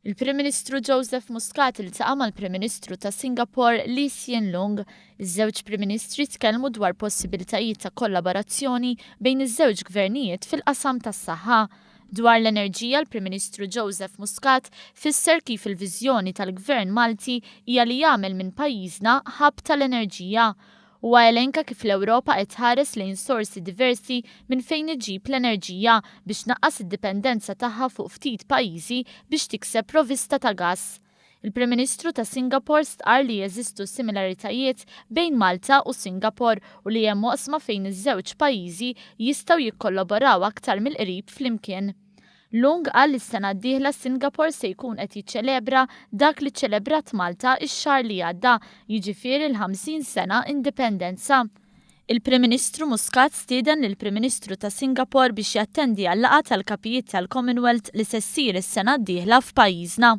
Il-Prim Ministru Joseph Muscat iltaqa' mal-Prim Ministru ta' Singapore Lee Hsien Long. Iż-żewġ Prim Ministri tkellmu dwar possibiltajiet ta' kollaborazzjoni bejn iż-żewġ gvernijiet fil-qasam tas-saħħa. Dwar l-enerġija, l-Prim Ministru Joseph Muscat fisser kif il-viżjoni tal-Gvern Malti hija li jagħmel minn pajjiżna ħabb tal-enerġija. Huwa elenka kif l-Ewropa qed tħares lejn sorsi diversi minn fejn iġib l-enerġija biex naqqas id-dipendenza tagħha fuq ftit pajjiżi biex tikseb provvista ta' gass. Il-Prim Ministru ta' Singapore stqarr li jeżistu similaritajiet bejn Malta u Singapore u li hemm oqsma fejn iż-żewġ pajjiżi jistgħu jikkollaboraw aktar mill-qrib flimkien. Long qal li s-sena d-dieħla Singapore se jkun qed jiċċelebra dak li ċċelebrat Malta x-xahar li għadda, jiġifieri l-50 sena indipendenza. Il-Prim Ministru Muscat stieden lill-Prim Ministru ta' Singapore biex jattendi għal laqgħa tal-Kapijiet tal-Commonwealth li se ssir is-sena d-dieħla f'pajjiżna.